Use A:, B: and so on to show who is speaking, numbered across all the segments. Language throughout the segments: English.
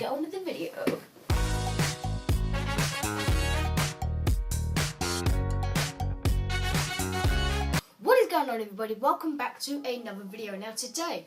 A: get on with the video. What is going on, everybody? Welcome back to another video. Now today,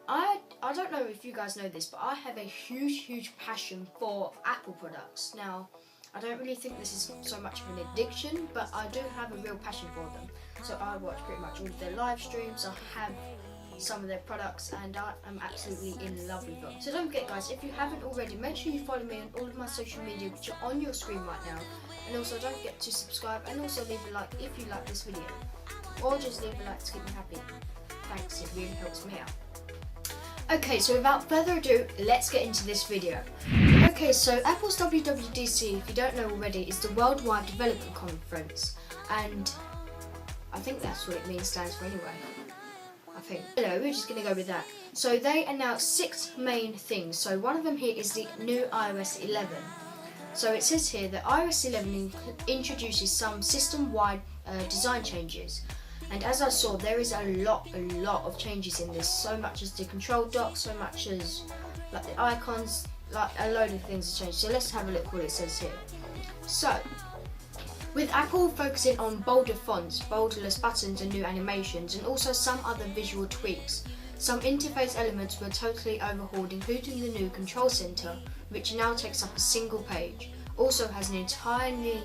A: I don't know if you guys know this, but I have a huge passion for Apple products. Now, I don't really think this is so much of an addiction, but I do have a real passion for them. So I watch pretty much all of their live streams, I have some of their products, and I am absolutely in love with them. So don't forget, guys, if you haven't already, make sure you follow me on all of my social media which are on your screen right now. And also don't forget to subscribe and also leave a like if you like this video. Or just leave a like to keep me happy. Thanks, it really helps me out. Okay, so without further ado, let's get into this video. Okay, so Apple's Wwdc, if you don't know already, is the Worldwide Developer Conference, and I think that's what it means, stands for anyway. I think. Anyway, we're just going to go with that. So they announced 6 main things. So one of them here is the new iOS 11. So it says here that iOS 11 introduces some system-wide design changes. And as I saw, there is a lot of changes in this. So much as the control dock, so much as like the icons, like a load of things have changed. So let's have a look what it says here. So, with Apple focusing on bolder fonts, borderless buttons and new animations, and also some other visual tweaks, some interface elements were totally overhauled, including the new control center, which now takes up a single page. Also has an entirely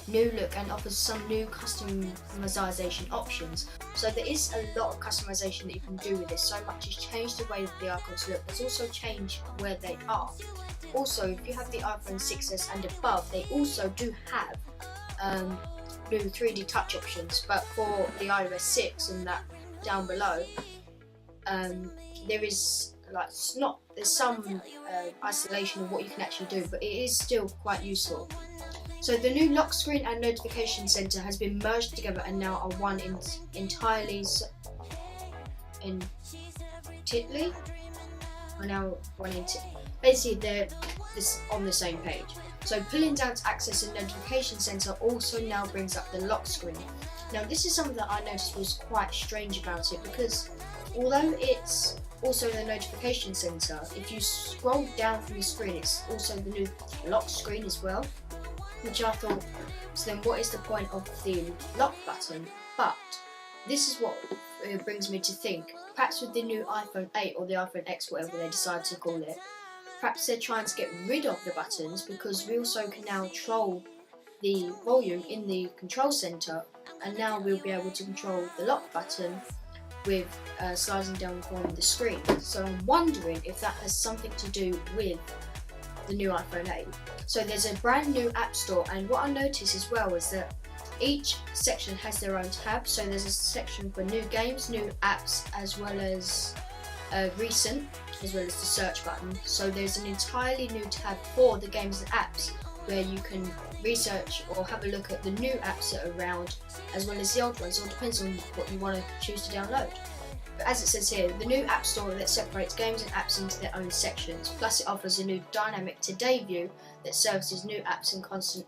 A: new look and offers some new customization options. So there is a lot of customization that you can do with this. So much has changed the way that the icons look. There's also changed where they are. Also, if you have the iPhone 6s and above, they also do have new 3D touch options. But for the iOS 6 and that down below, there is there's some isolation of what you can actually do, but it is still quite useful. So the new lock screen and notification center has been merged together and now are one entirely. Basically, they're on the same page. So pulling down to access the notification center also now brings up the lock screen. Now this is something that I noticed was quite strange about it, because although it's also the notification center, if you scroll down from your screen, it's also the new lock screen as well, which I thought, so then what is the point of the lock button? But this is what brings me to think, perhaps with the new iPhone 8 or the iPhone X, whatever they decide to call it, perhaps they're trying to get rid of the buttons, because we also can now control the volume in the control center, and now we'll be able to control the lock button with sliding down from the screen. So I'm wondering if that has something to do with the new iPhone 8. So there's a brand new app store, and what I noticed as well is that each section has their own tab. So there's a section for new games, new apps, as well as recent, as well as the search button. So there's an entirely new tab for the games and apps, where you can research or have a look at the new apps that are around, as well as the old ones. It all depends on what you want to choose to download. But as it says here, the new app store that separates games and apps into their own sections. Plus it offers a new dynamic Today view that services new apps and content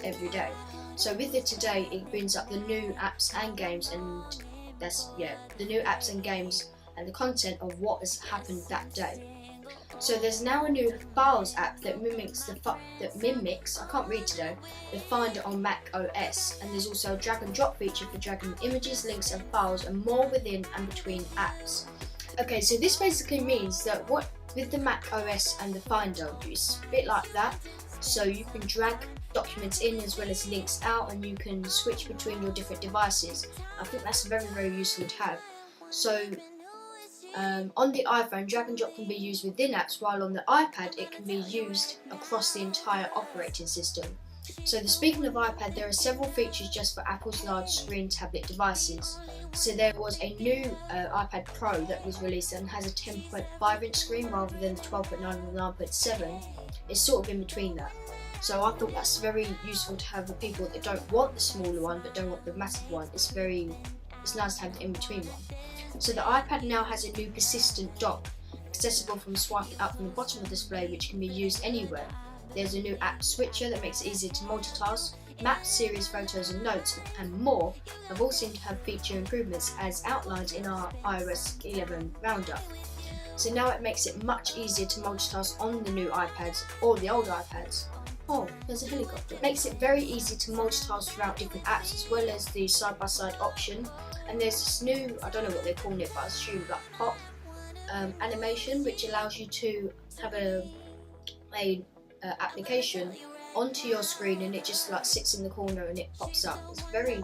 A: every day. So with the Today, it brings up the new apps and games, and the new apps and games and the content of what has happened that day. So there's now a new Files app that mimics the Finder on Mac OS, and there's also a drag and drop feature for dragging images, links and files and more within and between apps. Okay, so this basically means that with the Mac OS and the Finder, it's a bit like that. So you can drag documents in as well as links out, and you can switch between your different devices. I think that's very useful to have. So on the iPhone, drag and drop can be used within apps, while on the iPad it can be used across the entire operating system. So speaking of iPad, there are several features just for Apple's large screen tablet devices. So there was a new iPad Pro that was released and has a 10.5 inch screen rather than 12.9 or 9.7. It's sort of in between that. So I thought that's very useful to have for people that don't want the smaller one but don't want the massive one. It's nice to have the in between one. So the iPad now has a new persistent dock, accessible from swiping up from the bottom of the display, which can be used anywhere. There's a new app switcher that makes it easier to multitask. Maps, series, photos and notes and more have all seemed to have feature improvements as outlined in our iOS 11 roundup. So now it makes it much easier to multitask on the new iPads or the old iPads. Oh, there's a helicopter. It makes it very easy to multitask throughout different apps as well as the side-by-side option. And there's this new, I don't know what they're calling it, but I assume like pop animation, which allows you to have a application onto your screen and it just like sits in the corner and it pops up. It's very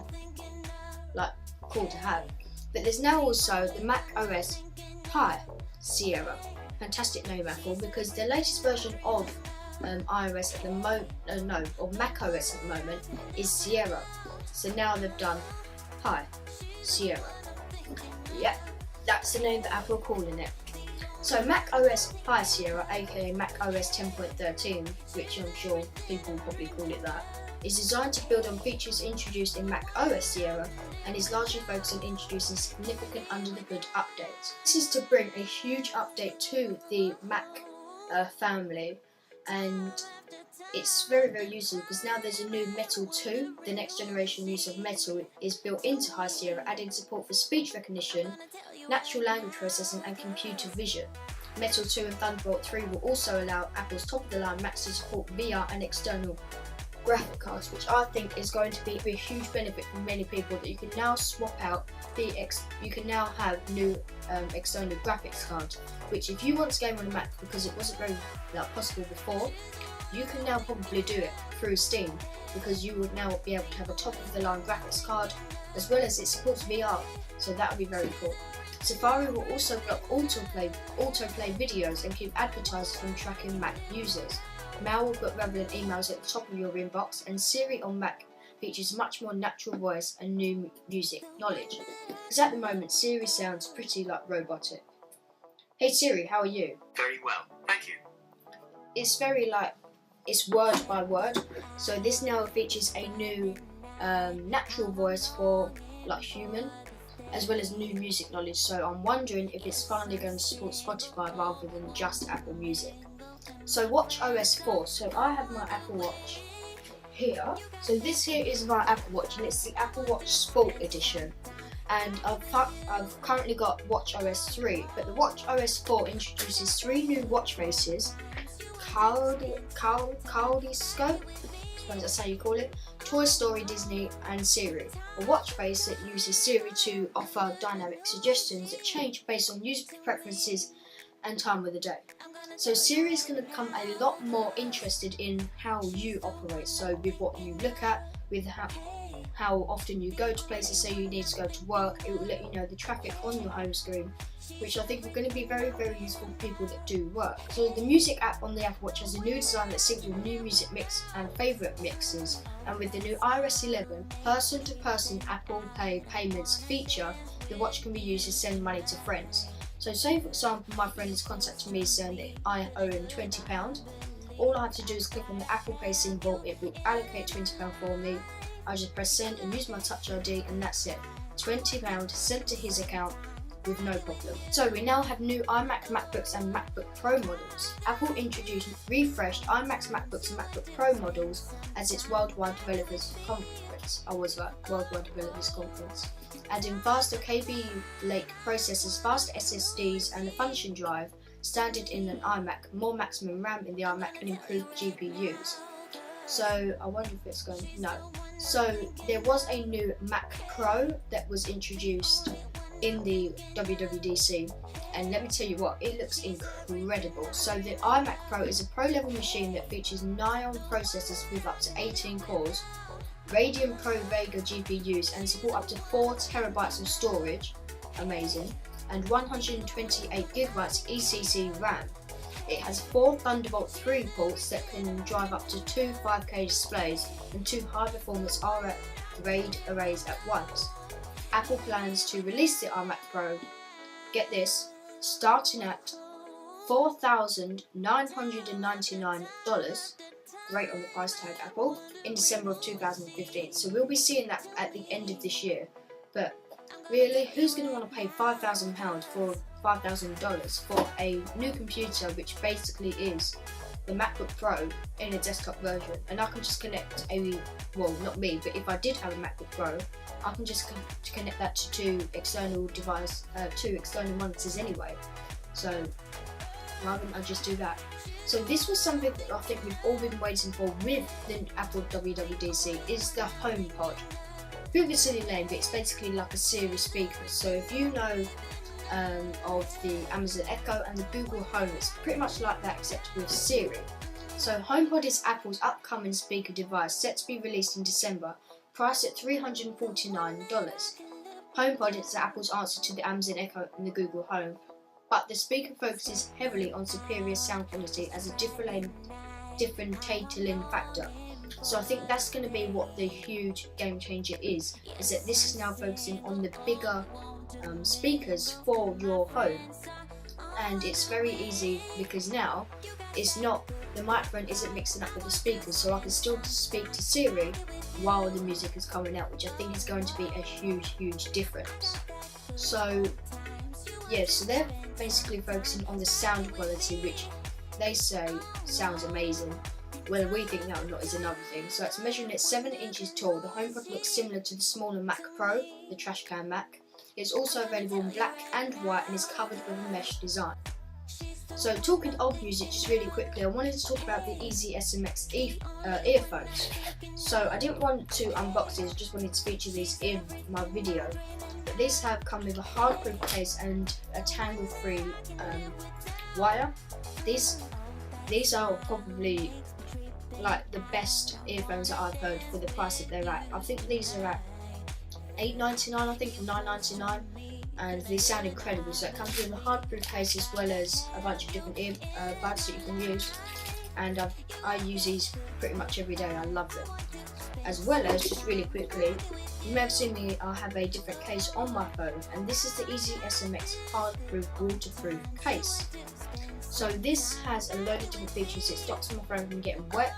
A: like cool to have. But there's now also the Mac OS Pi Sierra. Fantastic name, Apple, because the latest version of iOS at the moment, or Mac OS at the moment is Sierra. So now they've done Pi Sierra. Yep, that's the name that Apple are calling it. So Mac OS Pi Sierra, aka Mac OS 10.13, which I'm sure people will probably call it that, is designed to build on features introduced in Mac OS Sierra and is largely focused on introducing significant under-the-hood updates. This is to bring a huge update to the Mac family, and it's very, very useful because now there's a new Metal 2, the next generation use of Metal, is built into High Sierra, adding support for speech recognition, natural language processing and computer vision. Metal 2 and Thunderbolt 3 will also allow Apple's top-of-the-line Macs to support VR and external graphic cards, which I think is going to be a huge benefit for many people, that you can now swap out you can now have new external graphics cards, which if you want to game on a Mac because it wasn't very possible before, you can now probably do it through Steam, because you would now be able to have a top-of-the-line graphics card as well as it supports VR, so that would be very cool. Safari will also block autoplay videos and keep advertisers from tracking Mac users. Mail will put relevant emails at the top of your inbox, and Siri on Mac features much more natural voice and new music knowledge. Because at the moment, Siri sounds pretty robotic. Hey Siri, how are you?
B: Very well, thank you.
A: It's very it's word by word. So this now features a new natural voice for human, as well as new music knowledge. So I'm wondering if it's finally going to support Spotify rather than just Apple Music. So Watch OS 4. So I have my Apple Watch here. So this here is my Apple Watch, and it's the Apple Watch Sport Edition. And I've currently got Watch OS 3, but the Watch OS 4 introduces 3 new watch faces: Kaleidoscope, I suppose that's how you call it, Toy Story, Disney and Siri. A watch face that uses Siri to offer dynamic suggestions that change based on user preferences and time of the day. So Siri is going to become a lot more interested in how you operate, so with what you look at, with how often you go to places. Say you need to go to work, it will let you know the traffic on your home screen, which I think are going to be very, very useful for people that do work. So the music app on the Apple Watch has a new design that syncs with new music mix and favourite mixes, and with the new iOS 11 person-to-person Apple Pay payments feature, the watch can be used to send money to friends. So say for example my friend has contacted me saying that I owe him £20. All I have to do is click on the Apple Pay symbol, it will allocate £20 for me. I just press send and use my Touch ID, and that's it. £20 sent to his account with no problem. So we now have new iMac, MacBooks and MacBook Pro models. Apple introduced refreshed iMacs, MacBooks and MacBook Pro models as its Worldwide Developers Conference. Worldwide Developers Conference. Adding faster Kaby Lake processors, faster SSDs and a function drive, standard in an iMac, more maximum RAM in the iMac and improved GPUs. So I wonder if it's going, no. So there was a new Mac Pro that was introduced in the WWDC, and let me tell you what, it looks incredible. So the iMac Pro is a pro level machine that features Xeon processors with up to 18 cores, Radeon Pro Vega GPUs and support up to 4 terabytes of storage, amazing, and 128 gigabytes ECC RAM. It has 4 Thunderbolt 3 ports that can drive up to 2 5K displays and 2 high-performance RAID arrays at once. Apple plans to release the iMac Pro, get this, starting at $4,999, great on the price tag Apple, in December of 2015. So we'll be seeing that at the end of this year. But really, who's going to want to pay $5,000 for $5,000 for a new computer which basically is the MacBook Pro in a desktop version, and I can just connect well, not me, but if I did have a MacBook Pro, I can just connect that to two external monitors anyway. So why wouldn't I just do that? So this was something that I think we've all been waiting for with the Apple WWDC, is the HomePod. Bit of a silly name, but it's basically like a Siri speaker. So if you know of the Amazon Echo and the Google Home, it's pretty much like that except with Siri. So HomePod is Apple's upcoming speaker device, set to be released in December, priced at $349. HomePod is Apple's answer to the Amazon Echo and the Google Home, but the speaker focuses heavily on superior sound quality as a differentiating factor. So I think that's going to be what the huge game changer is that this is now focusing on the bigger speakers for your home, and it's very easy because now the microphone isn't mixing up with the speakers, so I can still speak to Siri while the music is coming out, which I think is going to be a huge difference. So yeah, so they're basically focusing on the sound quality, which they say sounds amazing. Whether we think that or not is another thing. So it's measuring at 7 inches tall. The HomePod looks similar to the smaller Mac Pro, the trash can Mac. It's also available in black and white and is covered with a mesh design. So talking of music, just really quickly, I wanted to talk about the Easy SMX earphones. So I didn't want to unbox these, just wanted to feature these in my video. But these have come with a hard-proof case and a tangle-free wire. These are probably like the best earphones that I've heard for the price that they're at. I think these are at $8.99, I think, and $9.99, and they sound incredible. So it comes with a hard-proof case as well as a bunch of different earbuds that you can use, and I use these pretty much every day. I love them. As well as, just really quickly, you may have seen me, I have a different case on my phone, and this is the Easy SMX hard-proof waterproof case. So this has a load of different features. It stops my phone from getting wet,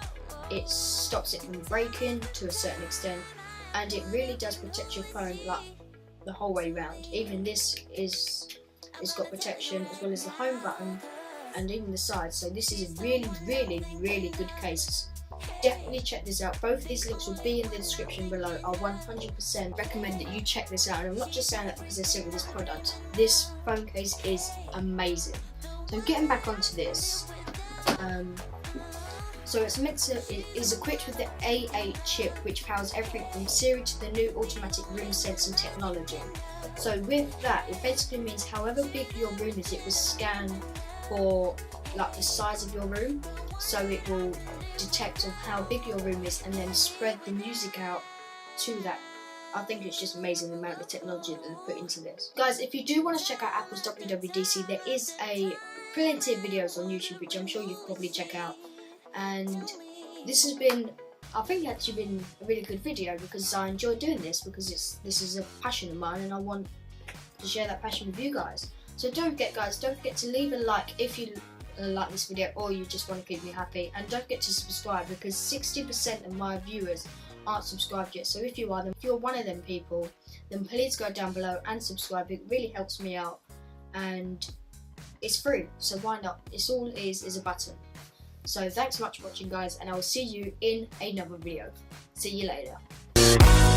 A: it stops it from breaking to a certain extent, and it really does protect your phone like the whole way round. Even this it's got protection as well as the home button and even the sides. So this is a really good case. Definitely check this out. Both these links will be in the description below. I 100% recommend that you check this out, and I'm not just saying that because I sent me this product. This phone case is amazing. So getting back onto this, so it is equipped with the A8 chip, which powers everything from Siri to the new automatic room sensing technology. So with that, it basically means however big your room is, it will scan for like the size of your room. So it will detect on how big your room is and then spread the music out to that. I think it's just amazing the amount of technology that they've put into this. Guys, if you do want to check out Apple's WWDC, there is plenty of videos on YouTube, which I'm sure you'll probably check out. And this has been, I think it's actually been a really good video because I enjoy doing this, because this is a passion of mine and I want to share that passion with you guys. So don't forget, guys, don't forget to leave a like if you like this video or you just want to keep me happy, and don't forget to subscribe because 60% of my viewers aren't subscribed yet. So if you are, then if you're one of them people, then please go down below and subscribe. It really helps me out and it's free, so why not? It's all it is a button. So thanks so much for watching, guys, and I will see you in another video. See you later.